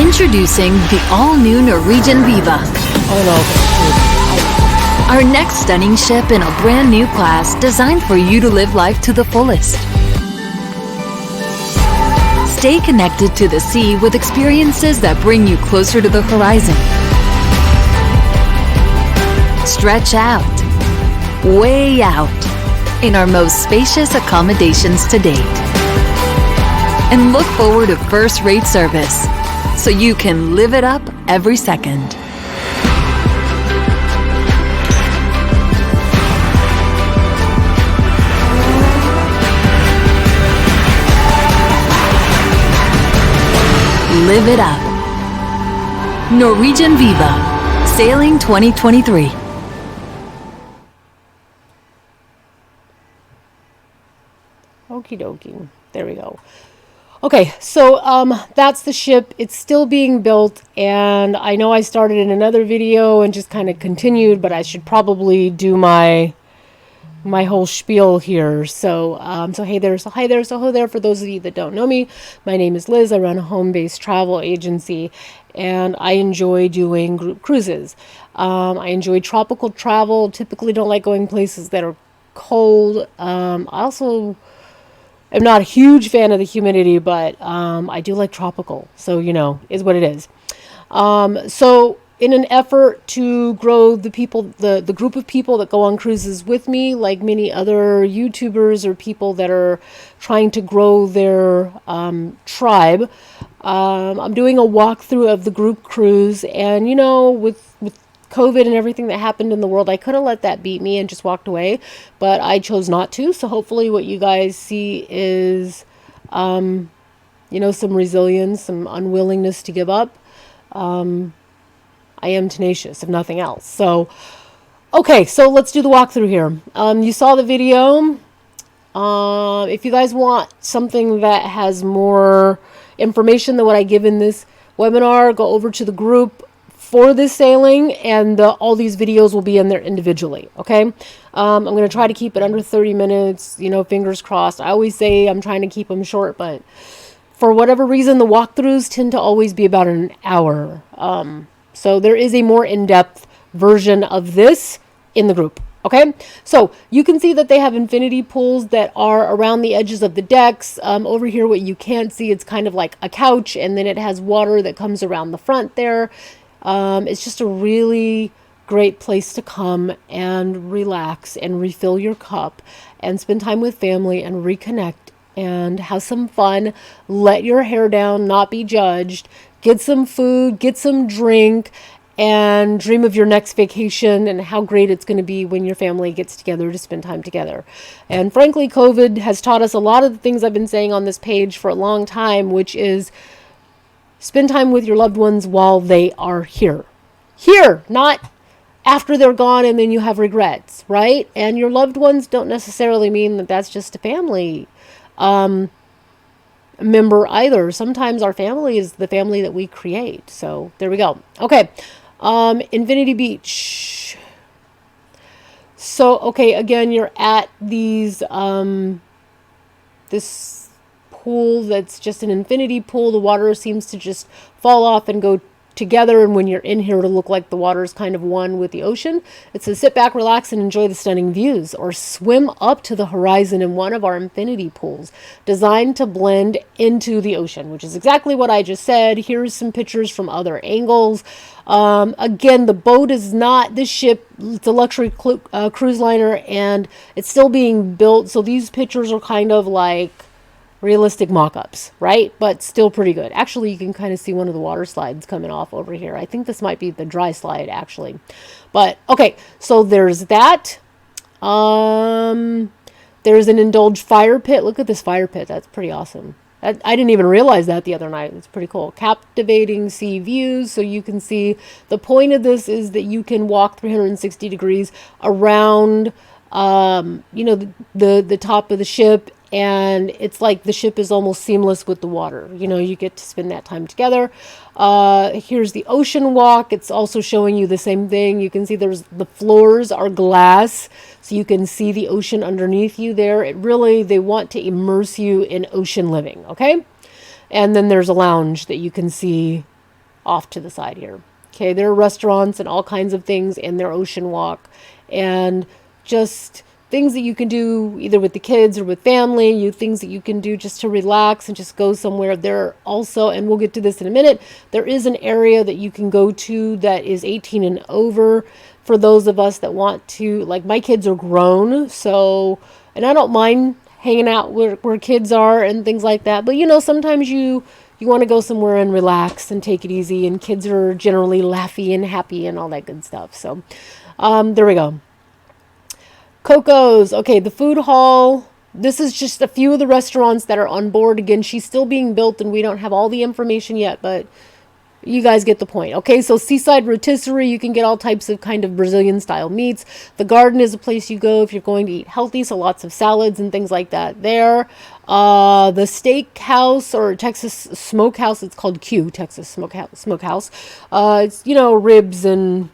Introducing the all-new Norwegian Viva. Our next stunning ship in a brand new class designed for you to live life to the fullest. Stay connected to the sea with experiences that bring you closer to the horizon. Stretch out, way out, in our most spacious accommodations to date. And look forward to first-rate service, so you can live it up every second. Live it up. Norwegian Viva, sailing 2023. Okie dokie. There we go. Okay, so that's the ship. It's still being built, and I know I started in another video and just kind of continued, but I should probably do my whole spiel here. So hey there, so hi there, so ho there. For those of you that don't know me, my name is Liz. I run a home-based travel agency, and I enjoy doing group cruises. I enjoy tropical travel. Typically don't like going places that are cold. I also I'm not a huge fan of the humidity, but I do like tropical. So, is what it is. So in an effort to grow the people, the group of people that go on cruises with me, like many other YouTubers or people that are trying to grow their tribe, I'm doing a walkthrough of the group cruise. And, with COVID and everything that happened in the world, I could have let that beat me and just walked away, but I chose not to. So hopefully what you guys see is, some resilience, some unwillingness to give up. I am tenacious, if nothing else. So, okay, so let's do the walkthrough here. You saw the video. If you guys want something that has more information than what I give in this webinar, go over to the group for this sailing, and all these videos will be in there individually. Okay, I'm going to try to keep it under 30 minutes. Fingers crossed. I always say I'm trying to keep them short, but for whatever reason, the walkthroughs tend to always be about an hour. So there is a more in-depth version of this in the group. Okay, so you can see that they have infinity pools that are around the edges of the decks. Over here, what you can't see, it's kind of like a couch, and then it has water that comes around the front there. It's just a really great place to come and relax and refill your cup and spend time with family and reconnect and have some fun. Let your hair down, not be judged. Get some food, get some drink, and dream of your next vacation and how great it's going to be when your family gets together to spend time together. And frankly, COVID has taught us a lot of the things I've been saying on this page for a long time, which is spend time with your loved ones while they are here. Here, not after they're gone and then you have regrets, right? And your loved ones don't necessarily mean that that's just a family member either. Sometimes our family is the family that we create. So there we go. Okay. Infinity Beach. So, okay, again, you're at these, this pool that's just an infinity pool. The water seems to just fall off and go together, and when you're in here, it'll look like the water is kind of one with the ocean. It says sit back, relax, and enjoy the stunning views, or swim up to the horizon in one of our infinity pools designed to blend into the ocean, which is exactly what I just said. Here's some pictures from other angles. Again, the boat is not this ship. It's a luxury cruise liner, and it's still being built, so these pictures are kind of like realistic mock-ups, right? But still pretty good. Actually, you can kind of see one of the water slides coming off over here. I think this might be the dry slide, actually. But, okay, so there's that. There's an Indulge Fire Pit. Look at this fire pit. That's pretty awesome. I didn't even realize that the other night. It's pretty cool. Captivating sea views. So you can see the point of this is that you can walk 360 degrees around, the top of the ship. And it's like the ship is almost seamless with the water. You get to spend that time together. Here's the ocean walk. It's also showing you the same thing. You can see the floors are glass, so you can see the ocean underneath you there. They want to immerse you in ocean living, okay? And then there's a lounge that you can see off to the side here. Okay, there are restaurants and all kinds of things, and their ocean walk, and just things that you can do either with the kids or with family, things that you can do just to relax and just go somewhere. There also, and we'll get to this in a minute, there is an area that you can go to that is 18 and over for those of us that want to, like my kids are grown, so, and I don't mind hanging out where kids are and things like that, but sometimes you want to go somewhere and relax and take it easy, and kids are generally laughy and happy and all that good stuff. So there we go. Coco's. Okay, the food hall. This is just a few of the restaurants that are on board. Again, she's still being built and we don't have all the information yet, but you guys get the point. Okay, so Seaside Rotisserie, you can get all types of kind of Brazilian style meats. The Garden is a place you go if you're going to eat healthy, so lots of salads and things like that there. The Steakhouse or Texas Smokehouse, it's called Q, Texas Smokehouse. It's, ribs and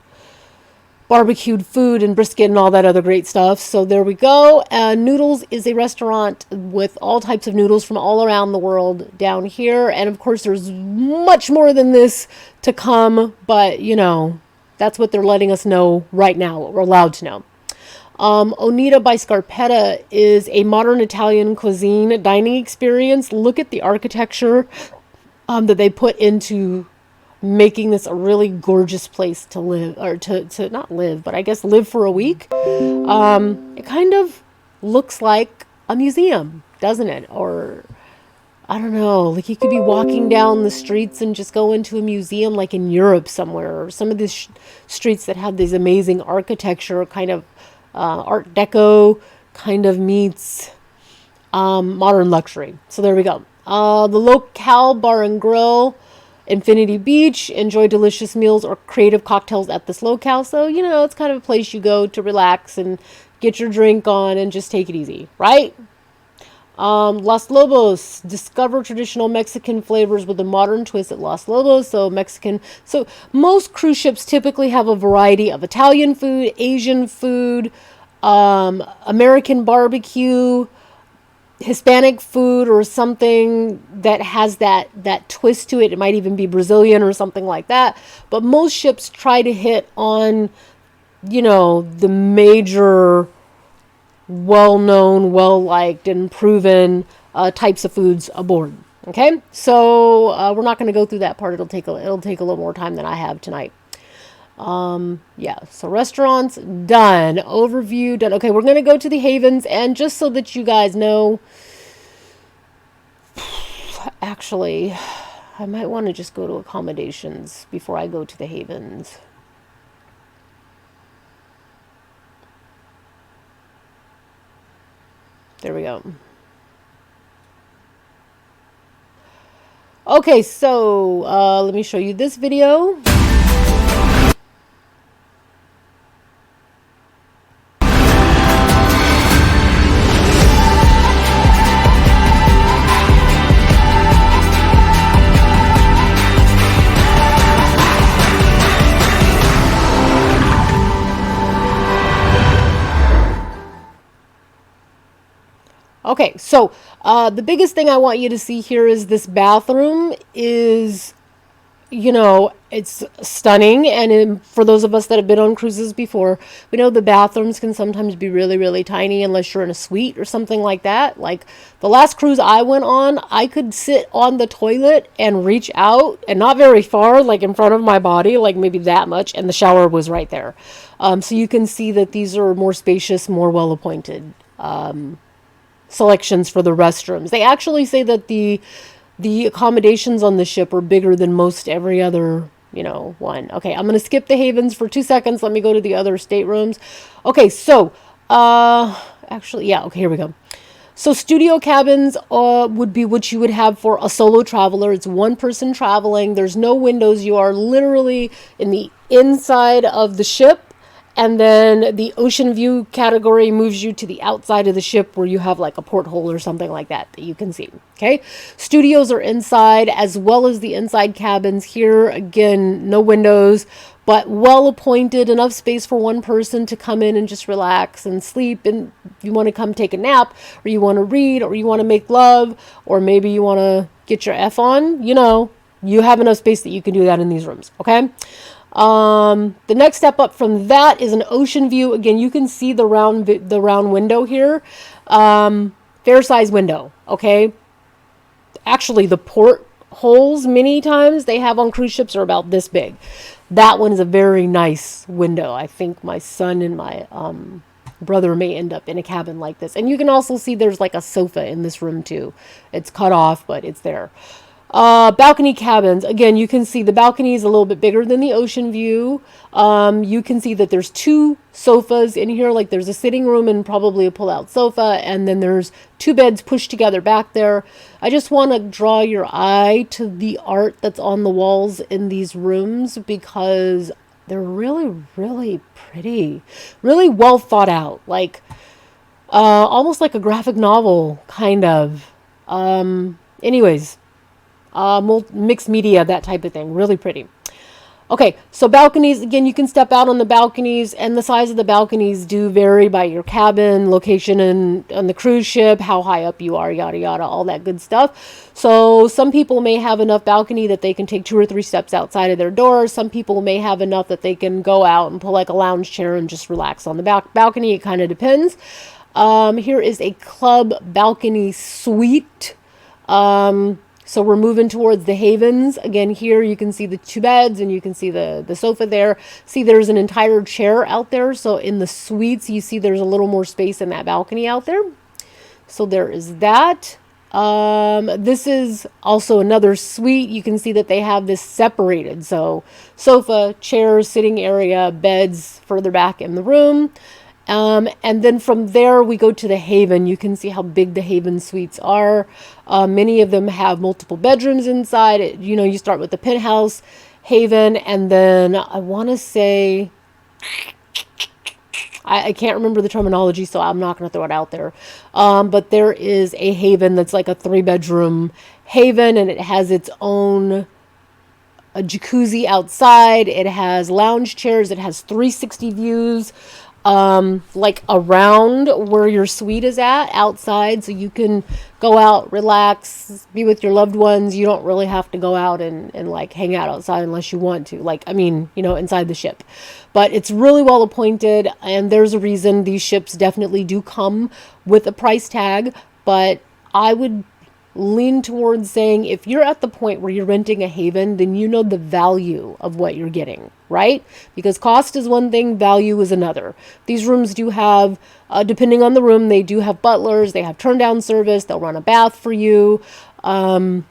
barbecued food and brisket and all that other great stuff. So there we go. Noodles is a restaurant with all types of noodles from all around the world down here. And of course, there's much more than this to come, but that's what they're letting us know right now, what we're allowed to know. Onita by Scarpetta is a modern Italian cuisine dining experience. Look at the architecture that they put into making this a really gorgeous place to live, or to not live, but I guess live for a week. It kind of looks like a museum, doesn't it? Or I don't know, like you could be walking down the streets and just go into a museum like in Europe somewhere, or some of these streets that have these amazing architecture, kind of Art Deco kind of meets modern luxury. So there we go. The Locale Bar and Grill, Infinity Beach. Enjoy delicious meals or creative cocktails at this locale. So, it's kind of a place you go to relax and get your drink on and just take it easy, right? Los Lobos. Discover traditional Mexican flavors with a modern twist at Los Lobos. So Mexican. So most cruise ships typically have a variety of Italian food, Asian food, American barbecue, Hispanic food, or something that has that twist to it. It might even be Brazilian or something like that. But most ships try to hit on, the major, well-known, well-liked, and proven types of foods aboard. Okay, so we're not going to go through that part. It'll take a little more time than I have tonight. So restaurants done, overview done. Okay, we're going to go to the Havens, and just so that you guys know, actually, I might want to just go to accommodations before I go to the Havens. There we go. Okay, so let me show you this video. Okay, so the biggest thing I want you to see here is this bathroom is, it's stunning. And for those of us that have been on cruises before, we know the bathrooms can sometimes be really, really tiny unless you're in a suite or something like that. Like the last cruise I went on, I could sit on the toilet and reach out, and not very far, like in front of my body, like maybe that much, and the shower was right there. So you can see that these are more spacious, more well-appointed selections for the restrooms. They actually say that the accommodations on the ship are bigger than most every other, one. Okay, I'm going to skip the Havens for 2 seconds. Let me go to the other staterooms. Okay, so, here we go. So studio cabins would be what you would have for a solo traveler. It's one person traveling. There's no windows. You are literally in the inside of the ship. And then the ocean view category moves you to the outside of the ship where you have like a porthole or something like that you can see. Okay. Studios are inside as well as the inside cabins here. Again, no windows, but well appointed, enough space for one person to come in and just relax and sleep. And if you want to come take a nap, or you want to read, or you want to make love, or maybe you want to get your F on, You have enough space that you can do that in these rooms, okay? The next step up from that is an ocean view. Again, you can see the round window here. Fair size window, okay? Actually, the port holes many times they have on cruise ships are about this big. That one is a very nice window. I think my son and my brother may end up in a cabin like this. And you can also see there's like a sofa in this room too. It's cut off, but it's there. Balcony cabins. Again, you can see the balcony is a little bit bigger than the ocean view. You can see that there's 2 sofas in here. Like there's a sitting room and probably a pull-out sofa. And then there's 2 beds pushed together back there. I just want to draw your eye to the art that's on the walls in these rooms because they're really, really pretty. Really well thought out. Like, almost like a graphic novel, kind of. Anyways. Mixed media, that type of thing. Really pretty. Okay, so balconies. Again, you can step out on the balconies, and the size of the balconies do vary by your cabin, location on the cruise ship, how high up you are, yada, yada, all that good stuff. So some people may have enough balcony that they can take 2 or 3 steps outside of their door. Some people may have enough that they can go out and pull like a lounge chair and just relax on the balcony. It kind of depends. Here is a club balcony suite. So we're moving towards the havens. Again, here you can see the 2 beds and you can see the sofa there. See, there's an entire chair out there. So in the suites, you see there's a little more space in that balcony out there. So there is that. This is also another suite. You can see that they have this separated. So sofa, chairs, sitting area, beds further back in the room. And then from there we go to the haven. You can see how big the haven suites are. Many of them have multiple bedrooms inside. You start with the penthouse, haven, and then I want to say, I can't remember the terminology, so I'm not going to throw it out there. But there is a haven that's like a 3-bedroom haven, and it has its own a jacuzzi outside. It has lounge chairs. It has 360 views. Like around where your suite is at outside, so you can go out, relax, be with your loved ones. You don't really have to go out and like hang out outside unless you want to, like, inside the ship. But it's really well appointed, and there's a reason these ships definitely do come with a price tag. But I would lean towards saying if you're at the point where you're renting a haven, then you know the value of what you're getting, right? Because cost is one thing, value is another. These rooms do have, depending on the room, they do have butlers, they have Turndown Service, they'll run a bath for you. They'll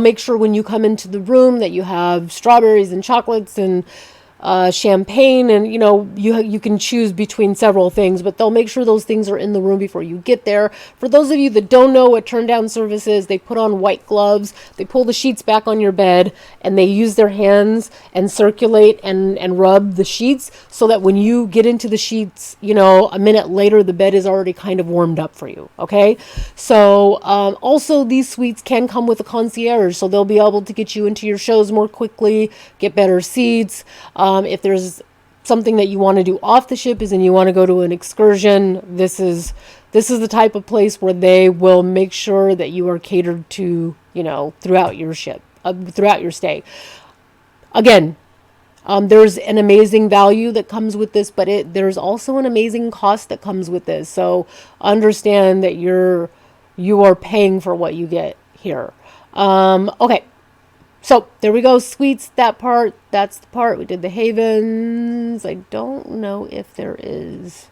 make sure when you come into the room that you have strawberries and chocolates and champagne, and you can choose between several things, but they'll make sure those things are in the room before you get there. For those of you that don't know what Turndown Service is, they put on white gloves, they pull the sheets back on your bed, and they use their hands and circulate and rub the sheets so that when you get into the sheets, a minute later the bed is already kind of warmed up for you. Okay, so also these suites can come with a concierge, so they'll be able to get you into your shows more quickly, get better seats. If there's something that you want to do off the ship and you want to go to an excursion, this is the type of place where they will make sure that you are catered to, throughout your ship, throughout your stay. Again, there's an amazing value that comes with this, but there's also an amazing cost that comes with this. So understand that you are paying for what you get here. Okay. So there we go, suites, that's the part. We did the havens. I don't know if there is.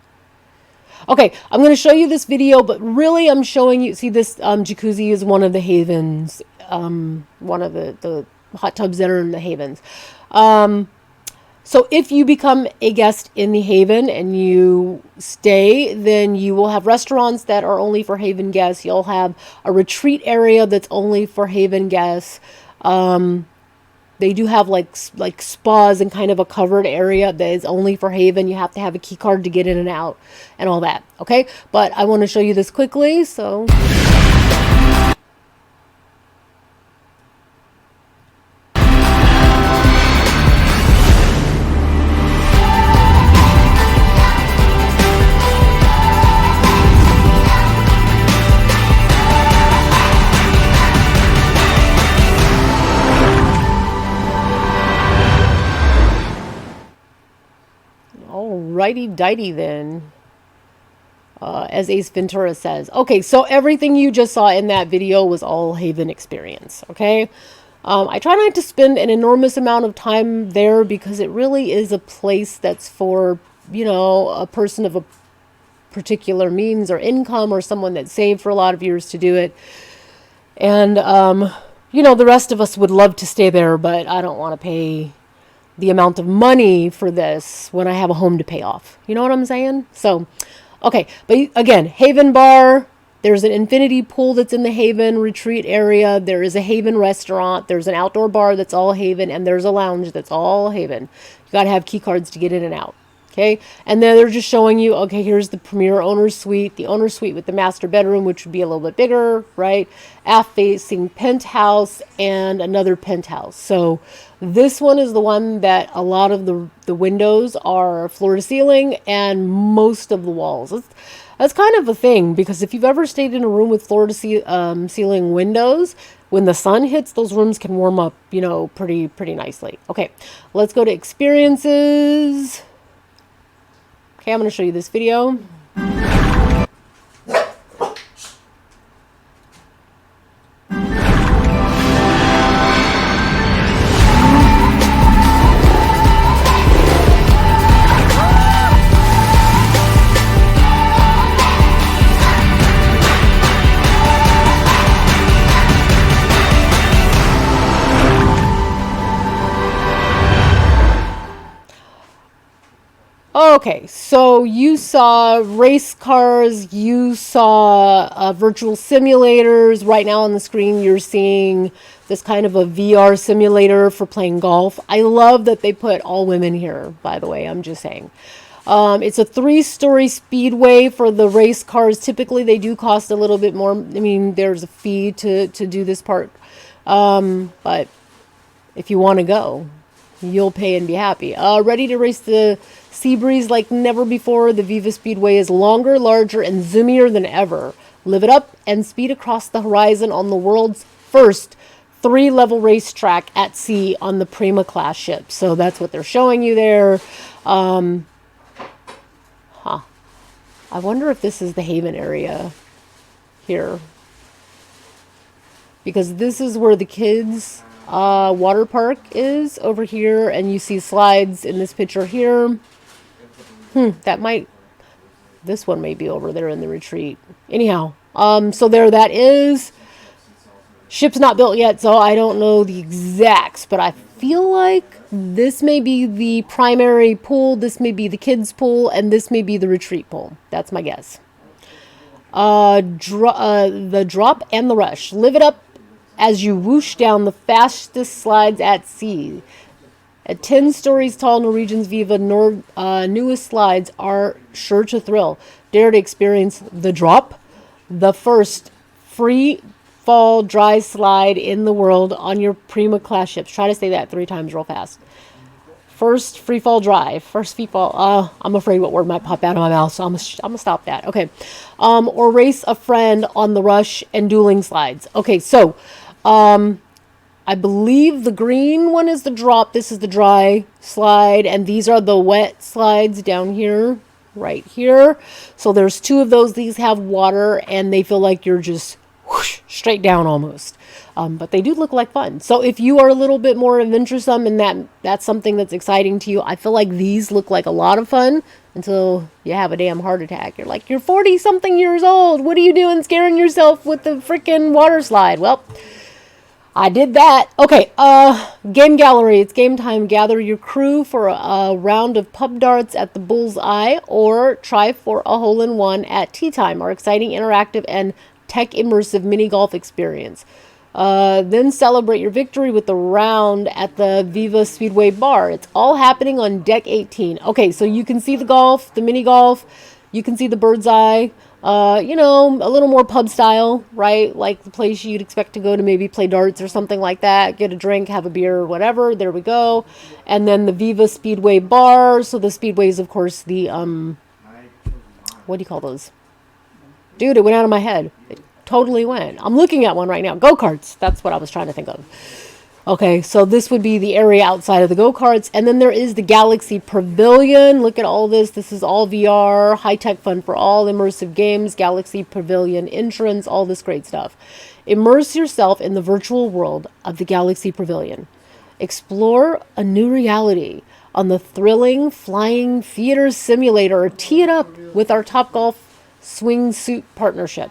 Okay, I'm going to show you this video, but really I'm showing you, see this jacuzzi is one of the havens, one of the hot tubs that are in the havens. So if you become a guest in the haven and you stay, then you will have restaurants that are only for haven guests. You'll have a retreat area that's only for haven guests. They do have like spas and kind of a covered area that is only for haven. You have to have a key card to get in and out and all that. Okay. But I want to show you this quickly. So. righty-dighty then. As Ace Ventura says. Okay, so everything you just saw in that video was all Haven experience, okay? I try not to spend an enormous amount of time there because it really is a place that's for, you know, a person of a particular means or income or someone that saved for a lot of years to do it. And, you know, the rest of us would love to stay there, but I don't want to pay the amount of money for this when I have a home to pay off. You know what I'm saying? So... okay, but again, Haven Bar, there's an infinity pool that's in the Haven retreat area. There is a Haven restaurant. There's an outdoor bar that's all Haven, and there's a lounge that's all Haven. You got to have key cards to get in and out, okay? And then they're just showing you, okay, here's the premier owner's suite, the owner's suite with the master bedroom, which would be a little bit bigger, right? Aft-facing penthouse and another penthouse. So this one is the one that a lot of the windows are floor to ceiling and most of the walls. That's kind of a thing because if you've ever stayed in a room with floor to ceiling windows, when the sun hits, those rooms can warm up, you know, pretty nicely. Okay, let's go to experiences. Okay, I'm going to show you this video. Okay, so you saw race cars, you saw virtual simulators. Right now on the screen you're seeing this kind of a VR simulator for playing golf. I love that they put all women here, by the way, I'm just saying. It's a 3-story speedway for the race cars. Typically they do cost a little bit more. I mean, there's a fee to do this part. But if you want to go, you'll pay and be happy. Ready to race the sea breeze like never before. The Viva Speedway is longer, larger, and zoomier than ever. Live it up and speed across the horizon on the world's first 3-level racetrack at sea on the Prima class ship. So that's what they're showing you there. I wonder if this is the Haven area here, because this is where the kids water park is over here, and you see slides in this picture here. This one may be over there in the retreat. Anyhow, so there that is. Ship's not built yet, so I don't know the exacts, but I feel like this may be the primary pool, this may be the kids' pool, and this may be the retreat pool. That's my guess. The drop and the rush. Live it up as you whoosh down the fastest slides at sea. At 10 stories tall, Norwegian's Viva newest slides are sure to thrill. Dare to experience the drop, the first free fall dry slide in the world on your Prima class ships. Try to say that 3 times real fast. First free fall dry. First free fall. I'm afraid what word might pop out of my mouth, so I'm gonna stop that. Okay. Or race a friend on the rush and dueling slides. Okay, so I believe the green one is the drop. This is the dry slide, and these are the wet slides down here, right here. So there's 2 of those. These have water, and they feel like you're just whoosh, straight down almost. But they do look like fun. So if you are a little bit more adventuresome and that's something that's exciting to you, I feel like these look like a lot of fun until you have a damn heart attack. You're like, you're 40-something years old. What are you doing scaring yourself with the freaking water slide? Well, I did that. Okay, game gallery. It's game time. Gather your crew for a round of pub darts at the Bullseye, or try for a hole-in-one at tea time, our exciting, interactive, and tech-immersive mini-golf experience. Then celebrate your victory with the round at the Viva Speedway Bar. It's all happening on deck 18. Okay, so you can see the golf, the mini-golf. You can see the bird's eye. You know, a little more pub style, right? Like the place you'd expect to go to maybe play darts or something like that. Get a drink, have a beer, or whatever. There we go. And then the Viva Speedway Bar. So the Speedway is, of course, the, what do you call those? Dude, it went out of my head. It totally went. I'm looking at one right now. Go-karts. That's what I was trying to think of. Okay, so this would be the area outside of the go-karts. And then there is the Galaxy Pavilion. Look at all this. This is all VR, high-tech fun for all, immersive games, Galaxy Pavilion entrance, all this great stuff. Immerse yourself in the virtual world of the Galaxy Pavilion. Explore a new reality on the thrilling flying theater simulator, or tee it up with our Topgolf swing suit partnership.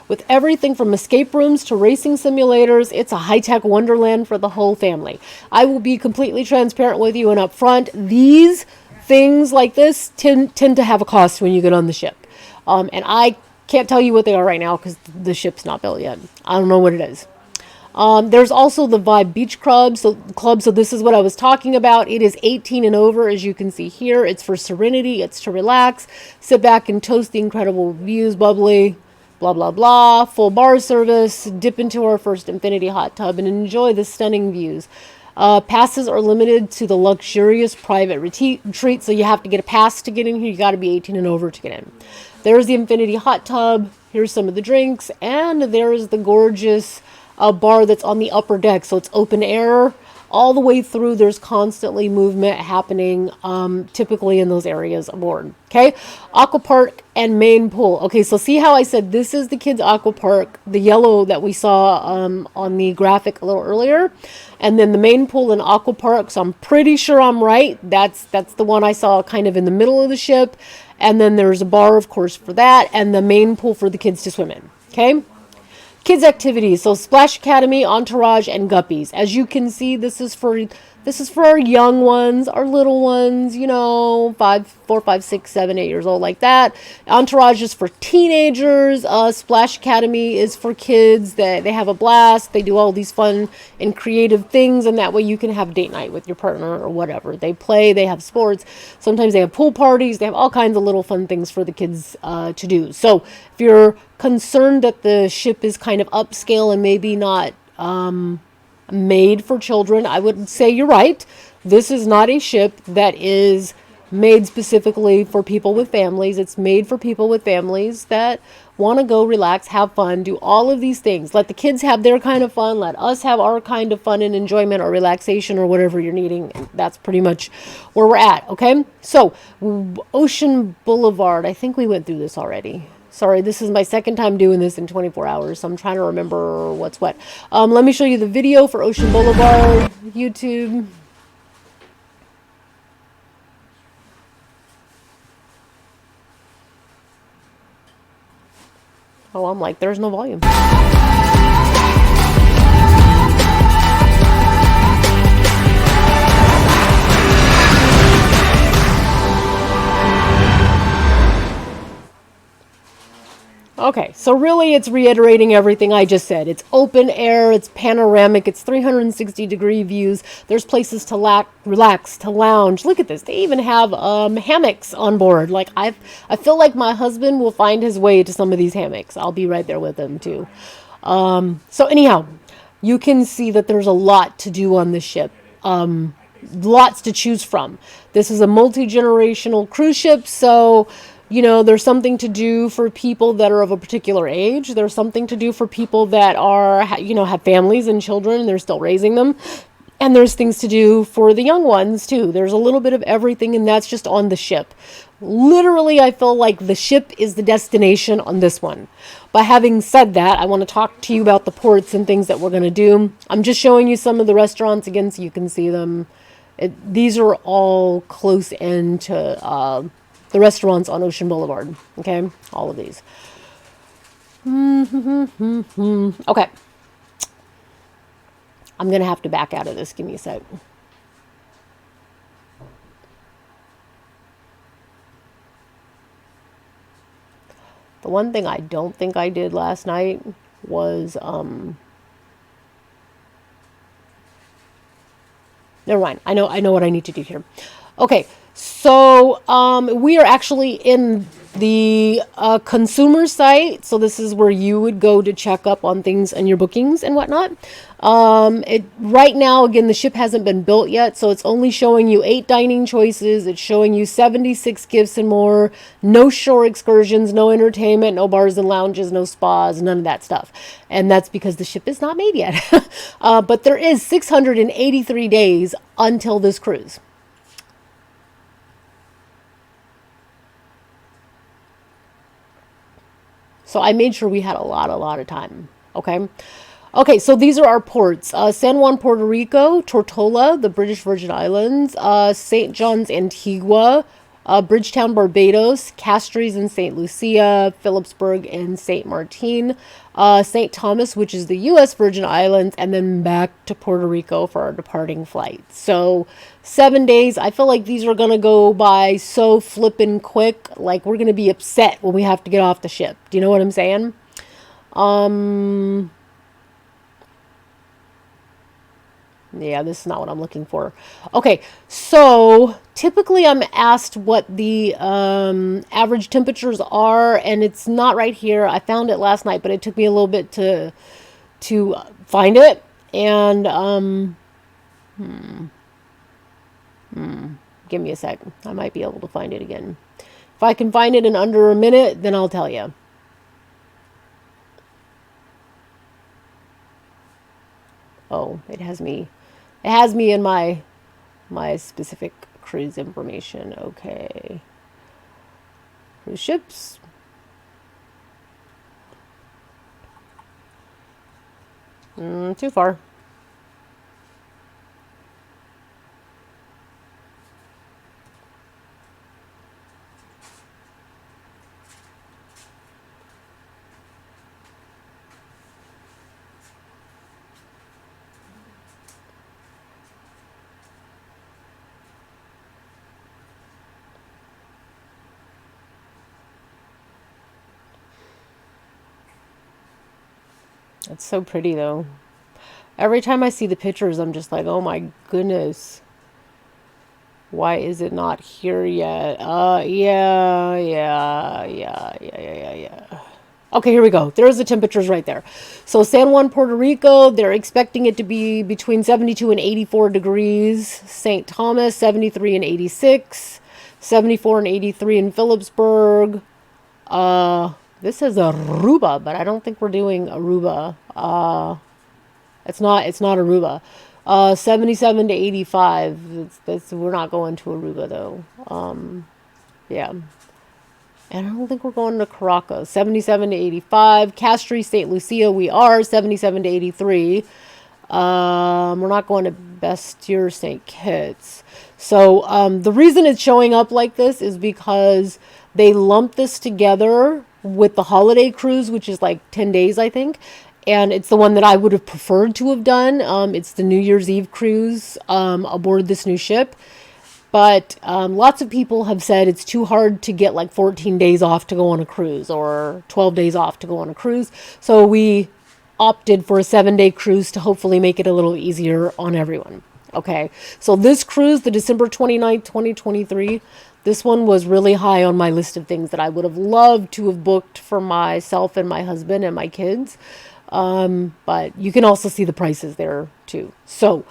With everything from escape rooms to racing simulators, it's a high-tech wonderland for the whole family. I will be completely transparent with you and upfront. These things like this tend to have a cost when you get on the ship. And I can't tell you what they are right now because the ship's not built yet. I don't know what it is. There's also the Vibe Beach Club. So this is what I was talking about. It is 18 and over, as you can see here. It's for serenity. It's to relax, sit back and toast the incredible views, bubbly, blah, blah, blah. Full bar service, dip into our first infinity hot tub and enjoy the stunning views. Passes are limited to the luxurious private retreat, so you have to get a pass to get in here. You got to be 18 and over to get in. There's the infinity hot tub. Here's some of the drinks, and there's the gorgeous bar that's on the upper deck, so it's open air all the way through. There's constantly movement happening, typically in those areas aboard. Okay, aqua park and main pool. Okay, so see how I said this is the kids aqua park, the yellow that we saw on the graphic a little earlier, and then the main pool and aqua park. So I'm pretty sure I'm right. That's the one I saw kind of in the middle of the ship, and then there's a bar, of course, for that, and the main pool for the kids to swim in. Okay. Kids activities, so Splash Academy, Entourage, and Guppies. As you can see, this is for our young ones, our little ones, 4, 5, 6, 7, 8 years old, like that. Entourage is for teenagers. Splash Academy is for kids that they have a blast. They do all these fun and creative things, and that way you can have date night with your partner or whatever. They play, they have sports. Sometimes they have pool parties. They have all kinds of little fun things for the kids to do. So if you're concerned that the ship is kind of upscale and maybe not made for children, I would say you're right. This is not a ship that is made specifically for people with families. It's made for people with families that want to go relax, have fun, do all of these things. Let the kids have their kind of fun. Let us have our kind of fun and enjoyment or relaxation or whatever you're needing. That's pretty much where we're at. Okay. So Ocean Boulevard, I think we went through this already. Sorry, this is my second time doing this in 24 hours, so I'm trying to remember what's what. Let me show you the video for Ocean Boulevard, YouTube. Oh, I'm like, there's no volume. Okay, so really it's reiterating everything I just said. It's open air, it's panoramic, it's 360-degree views. There's places to relax, to lounge. Look at this. They even have hammocks on board. Like I feel like my husband will find his way to some of these hammocks. I'll be right there with him too. So anyhow, you can see that there's a lot to do on this ship. Lots to choose from. This is a multi-generational cruise ship, so there's something to do for people that are of a particular age. There's something to do for people that are, have families and children and they're still raising them. And there's things to do for the young ones too. There's a little bit of everything, and that's just on the ship. Literally, I feel like the ship is the destination on this one. But having said that, I want to talk to you about the ports and things that we're going to do. I'm just showing you some of the restaurants again so you can see them. These are all close in to the restaurants on Ocean Boulevard. Okay, all of these. Okay. I'm going to have to back out of this. Give me a sec. The one thing I don't think I did last night was, never mind. I know what I need to do here. Okay. So, we are actually in The consumer site, so this is where you would go to check up on things and your bookings and whatnot. Right now, again, the ship hasn't been built yet, so it's only showing you 8 dining choices. It's showing you 76 gifts and more. No shore excursions, no entertainment, no bars and lounges, no spas, none of that stuff. And that's because the ship is not made yet. But there is 683 days until this cruise. So I made sure we had a lot of time. Okay, so these are our ports. San Juan, Puerto Rico, Tortola, the British Virgin Islands, St. John's, Antigua, Bridgetown, Barbados, Castries and St. Lucia, Phillipsburg and St. Martin, St. Thomas, which is the U.S. Virgin Islands, and then back to Puerto Rico for our departing flight. So 7 days. I feel like these are going to go by so flippin' quick. Like, we're going to be upset when we have to get off the ship. Do you know what I'm saying? Yeah, this is not what I'm looking for. Okay, so typically I'm asked what the average temperatures are, and it's not right here. I found it last night, but it took me a little bit to find it. And give me a sec. I might be able to find it again. If I can find it in under a minute, then I'll tell you. Oh, it has me in my specific cruise information. Okay. Cruise ships. Too far. It's so pretty, though. Every time I see the pictures, I'm just like, oh my goodness. Why is it not here yet? Yeah. Okay, here we go. There's the temperatures right there. So San Juan, Puerto Rico, they're expecting it to be between 72 and 84 degrees. St. Thomas, 73 and 86. 74 and 83 in Phillipsburg. This is Aruba, but I don't think we're doing Aruba. It's not Aruba. 77 to 85. We're not going to Aruba, though. Yeah. And I don't think we're going to Caracas. 77 to 85. Castries, St. Lucia, we are. 77 to 83. We're not going to Bastyr, St. Kitts. So the reason it's showing up like this is because they lumped this together with the holiday cruise, which is like 10 days, I think. And it's the one that I would have preferred to have done. It's the New Year's Eve cruise aboard this new ship. But lots of people have said it's too hard to get like 14 days off to go on a cruise or 12 days off to go on a cruise. So we opted for a 7-day cruise to hopefully make it a little easier on everyone. Okay, so this cruise, the December 29th, 2023, this one was really high on my list of things that I would have loved to have booked for myself and my husband and my kids. But you can also see the prices there too. So,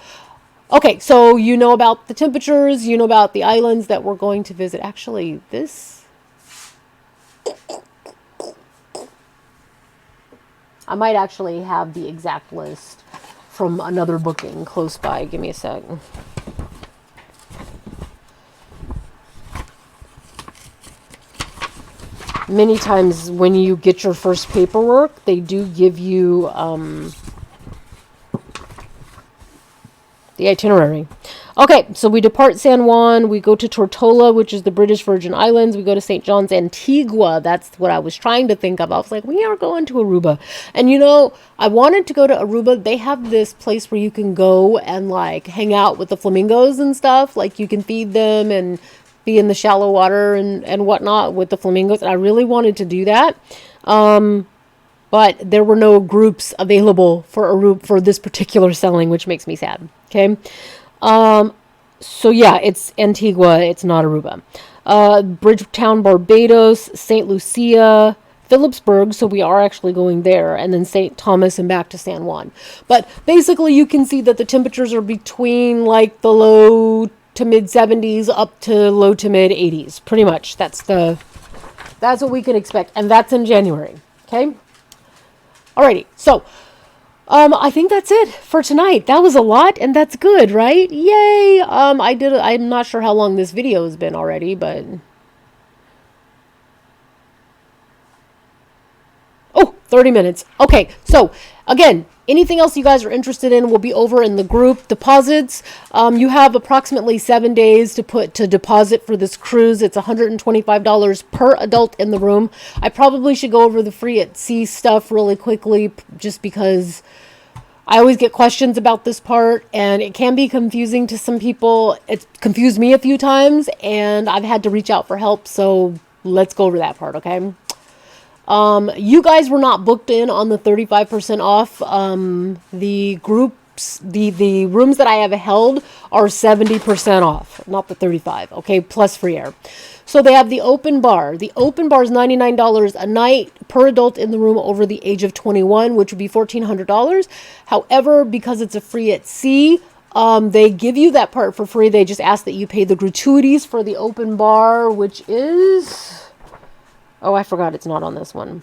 okay, so you know about the temperatures, you know about the islands that we're going to visit. Actually, I might actually have the exact list from another booking close by. Give me a sec. Many times when you get your first paperwork, they do give you the itinerary. Okay, so we depart San Juan, we go to Tortola, which is the British Virgin Islands, we go to St. John's, Antigua. That's what I was trying to think of. I was like, we are going to Aruba. And you know, I wanted to go to Aruba. They have this place where you can go and like hang out with the flamingos and stuff. Like you can feed them and be in the shallow water and whatnot with the flamingos. And I really wanted to do that. But there were no groups available for Aruba for this particular selling, which makes me sad. Okay. So yeah, it's Antigua. It's not Aruba. Bridgetown, Barbados, St. Lucia, Phillipsburg, so we are actually going there, and then St. Thomas and back to San Juan. But basically you can see that the temperatures are between like the low to mid 70s up to low to mid 80s. Pretty much. That's what we can expect, and that's in January. Okay? Alrighty. So, I think that's it for tonight. That was a lot, and that's good, right? Yay! I'm not sure how long this video has been already, but 30 minutes. Okay, so again, anything else you guys are interested in will be over in the group. Deposits, you have approximately 7 days to deposit for this cruise. It's $125 per adult in the room. I probably should go over the free at sea stuff really quickly, just because I always get questions about this part, and it can be confusing to some people. It's confused me a few times, and I've had to reach out for help, so let's go over that part, okay? You guys were not booked in on the 35% off. The groups, the rooms that I have held are 70% off, not the 35, okay, plus free air. So they have the open bar. The open bar is $99 a night per adult in the room over the age of 21, which would be $1,400. However, because it's a free at sea, they give you that part for free. They just ask that you pay the gratuities for the open bar, which is... Oh, I forgot it's not on this one.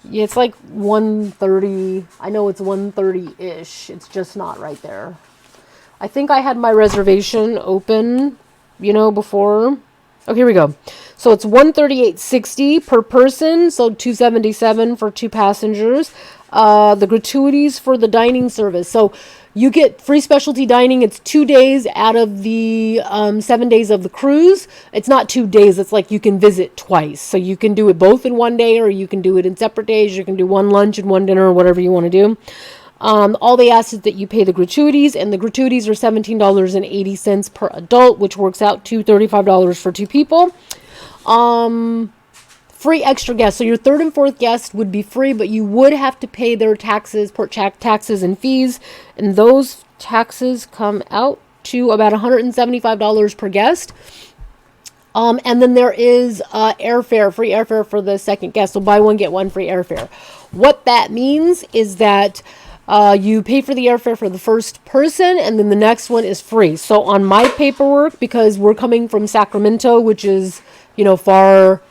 Yeah, it's like 130. I know it's 130-ish. It's just not right there. I think I had my reservation open, before. Oh, here we go. So it's $138.60 per person, so $277 for 2 passengers. The gratuities for the dining service. So you get free specialty dining. It's 2 days out of the 7 days of the cruise. It's not 2 days. It's like you can visit twice. So you can do it both in one day, or you can do it in separate days. You can do one lunch and one dinner, or whatever you want to do. All they ask is that you pay the gratuities, and the gratuities are $17.80 per adult, which works out to $35 for 2 people. Free extra guests. So your third and fourth guest would be free, but you would have to pay their taxes, port taxes and fees. And those taxes come out to about $175 per guest. And then there is airfare, free airfare for the second guest. So buy one, get one free airfare. What that means is that you pay for the airfare for the first person, and then the next one is free. So on my paperwork, because we're coming from Sacramento, which is, far...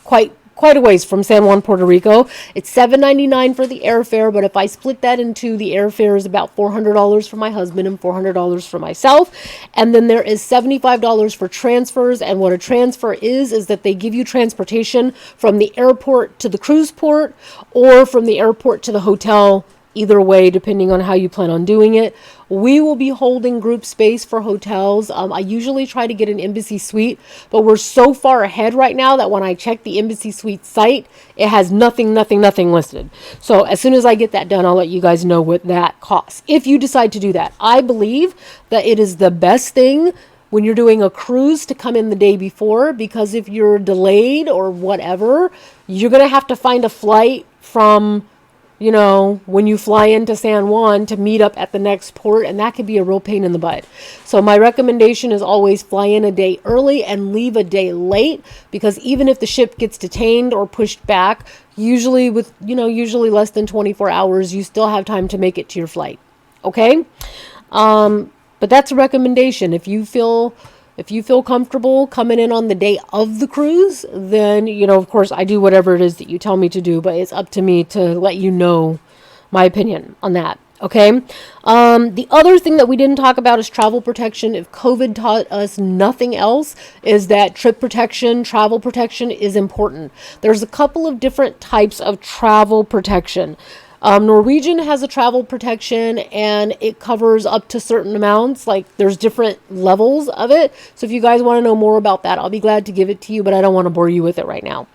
quite a ways from San Juan, Puerto Rico. It's $7.99 for the airfare, but if I split that into, the airfare is about $400 for my husband and $400 for myself. And then there is $75 for transfers. And what a transfer is that they give you transportation from the airport to the cruise port, or from the airport to the hotel. Either way, depending on how you plan on doing it. We will be holding group space for hotels. I usually try to get an Embassy Suite, but we're so far ahead right now that when I check the Embassy Suite site, it has nothing listed. So as soon as I get that done, I'll let you guys know what that costs. If you decide to do that, I believe that it is the best thing when you're doing a cruise to come in the day before, because if you're delayed or whatever, you're going to have to find a flight from... when you fly into San Juan to meet up at the next port, and that could be a real pain in the butt. So my recommendation is always fly in a day early and leave a day late, because even if the ship gets detained or pushed back, usually less than 24 hours, you still have time to make it to your flight. Okay? But that's a recommendation. If you feel comfortable coming in on the day of the cruise, then, of course, I do whatever it is that you tell me to do, but it's up to me to let you know my opinion on that. Okay. The other thing that we didn't talk about is travel protection. If COVID taught us nothing else, is that trip protection, travel protection is important. There's a couple of different types of travel protection. Norwegian has a travel protection, and it covers up to certain amounts. Like, there's different levels of it. So if you guys want to know more about that, I'll be glad to give it to you, but I don't want to bore you with it right now.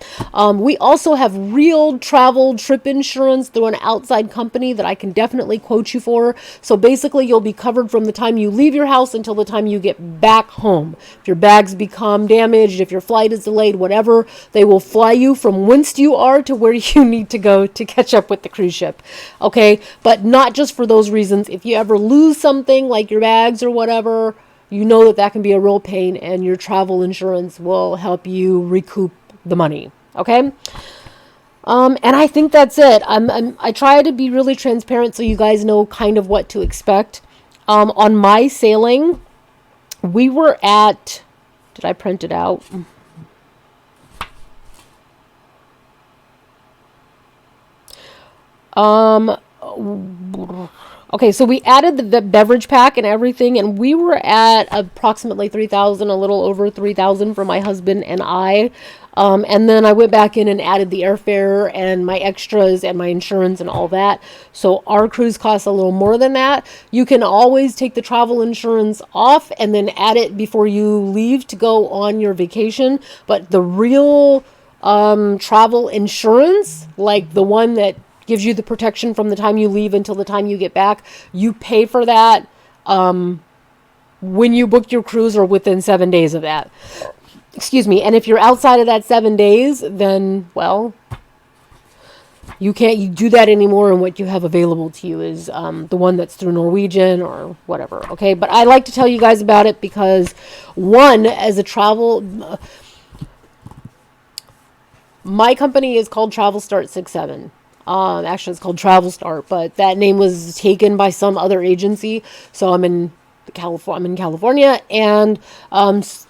We also have real travel trip insurance through an outside company that I can definitely quote you for. So basically, you'll be covered from the time you leave your house until the time you get back home. If your bags become damaged, if your flight is delayed, whatever, they will fly you from whence you are to where you need to go to catch up with the cruise ship. Okay, but not just for those reasons. If you ever lose something like your bags or whatever, you know that can be a real pain, and your travel insurance will help you recoup the money. Okay. And I think that's it. I try to be really transparent so you guys know kind of what to expect. On my sailing, we were at, did I print it out? Okay, so we added the beverage pack and everything, and we were at approximately 3,000, a little over 3,000 for my husband and I. And then I went back in and added the airfare and my extras and my insurance and all that. So our cruise costs a little more than that. You can always take the travel insurance off and then add it before you leave to go on your vacation. But the real travel insurance, like the one that gives you the protection from the time you leave until the time you get back, you pay for that when you book your cruise or within 7 days of that. Excuse me. And if you're outside of that 7 days, then, well, you can't do that anymore. And what you have available to you is the one that's through Norwegian or whatever. Okay. But I like to tell you guys about it because, one, as a travel, my company is called Travel Start 67. Actually, it's called Travel Start, but that name was taken by some other agency. So I'm in California, and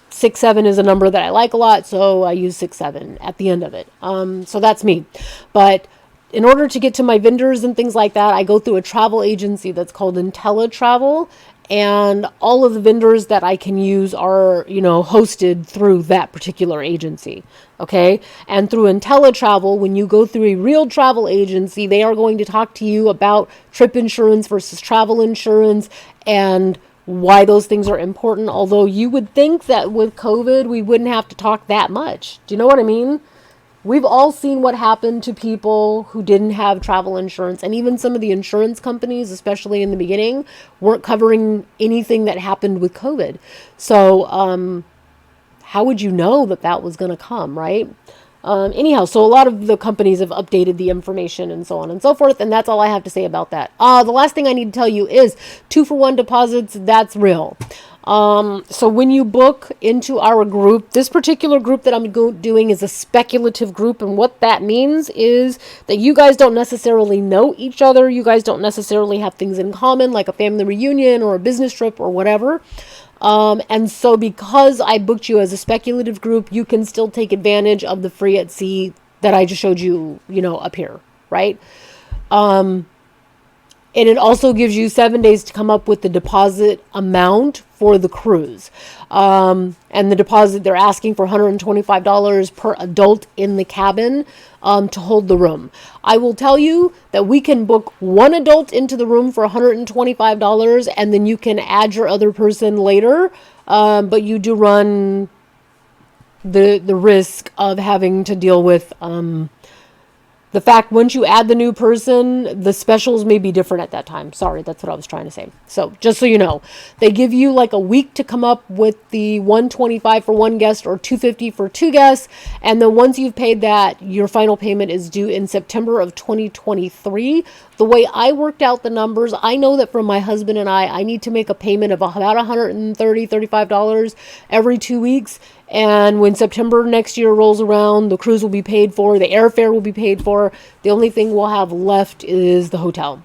67 is a number that I like a lot, so I use 67 at the end of it. So that's me. But in order to get to my vendors and things like that, I go through a travel agency that's called IntelliTravel, and all of the vendors that I can use are, hosted through that particular agency. Okay. And through IntelliTravel, when you go through a real travel agency, they are going to talk to you about trip insurance versus travel insurance and why those things are important. Although you would think that with COVID, we wouldn't have to talk that much. Do you know what I mean? We've all seen what happened to people who didn't have travel insurance, and even some of the insurance companies, especially in the beginning, weren't covering anything that happened with COVID. So how would you know that was going to come, right? Anyhow, so a lot of the companies have updated the information and so on and so forth, and that's all I have to say about that. The last thing I need to tell you is 2-for-1 deposits. That's real. So when you book into our group, this particular group that I'm doing is a speculative group. And what that means is that you guys don't necessarily know each other. You guys don't necessarily have things in common, like a family reunion or a business trip or whatever. And so because I booked you as a speculative group, you can still take advantage of the free at sea that I just showed you, up here, right? And it also gives you 7 days to come up with the deposit amount for the cruise. And the deposit, they're asking for $125 per adult in the cabin to hold the room. I will tell you that we can book one adult into the room for $125, and then you can add your other person later. But you do run the risk of having to deal with the fact once you add the new person, the specials may be different at that time. Sorry, that's what I was trying to say. So just so you know, they give you like a week to come up with the $125 for one guest or $250 for two guests. And then once you've paid that, your final payment is due in September of 2023. The way I worked out the numbers, I know that for my husband and I need to make a payment of about $130, $35 every 2 weeks. And when September next year rolls around, the cruise will be paid for, the airfare will be paid for. The only thing we'll have left is the hotel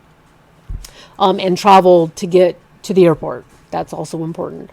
and travel to get to the airport. That's also important.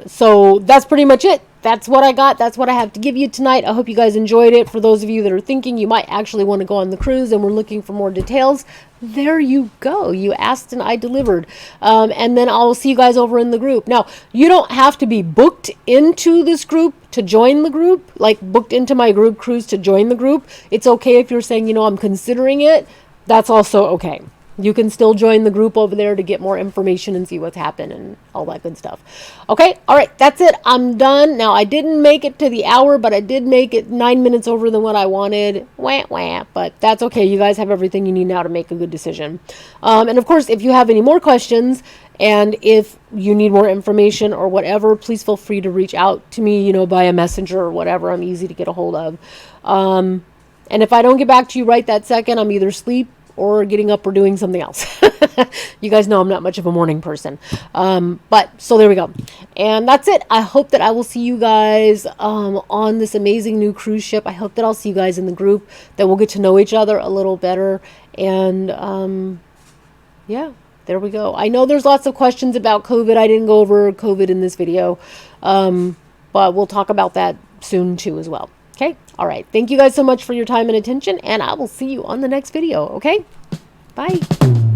So that's pretty much it. That's what I got. That's what I have to give you tonight. I hope you guys enjoyed it. For those of you that are thinking you might actually want to go on the cruise and we're looking for more details, there you go. You asked and I delivered. And then I'll see you guys over in the group. Now, you don't have to be booked into this group to join the group, like booked into my group cruise to join the group. It's okay if you're saying, I'm considering it. That's also okay. You can still join the group over there to get more information and see what's happened and all that good stuff. Okay. All right. That's it. I'm done. Now, I didn't make it to the hour, but I did make it 9 minutes over than what I wanted. Wah, wah. But that's okay. You guys have everything you need now to make a good decision. And of course, if you have any more questions and if you need more information or whatever, please feel free to reach out to me, by a messenger or whatever. I'm easy to get a hold of. And if I don't get back to you right that second, I'm either asleep or getting up or doing something else. You guys know I'm not much of a morning person. But so there we go. And that's it. I hope that I will see you guys on this amazing new cruise ship. I hope that I'll see you guys in the group, that we'll get to know each other a little better. And yeah, there we go. I know there's lots of questions about COVID. I didn't go over COVID in this video, but we'll talk about that soon too as well. Okay. All right. Thank you guys so much for your time and attention, and I will see you on the next video. Okay. Bye.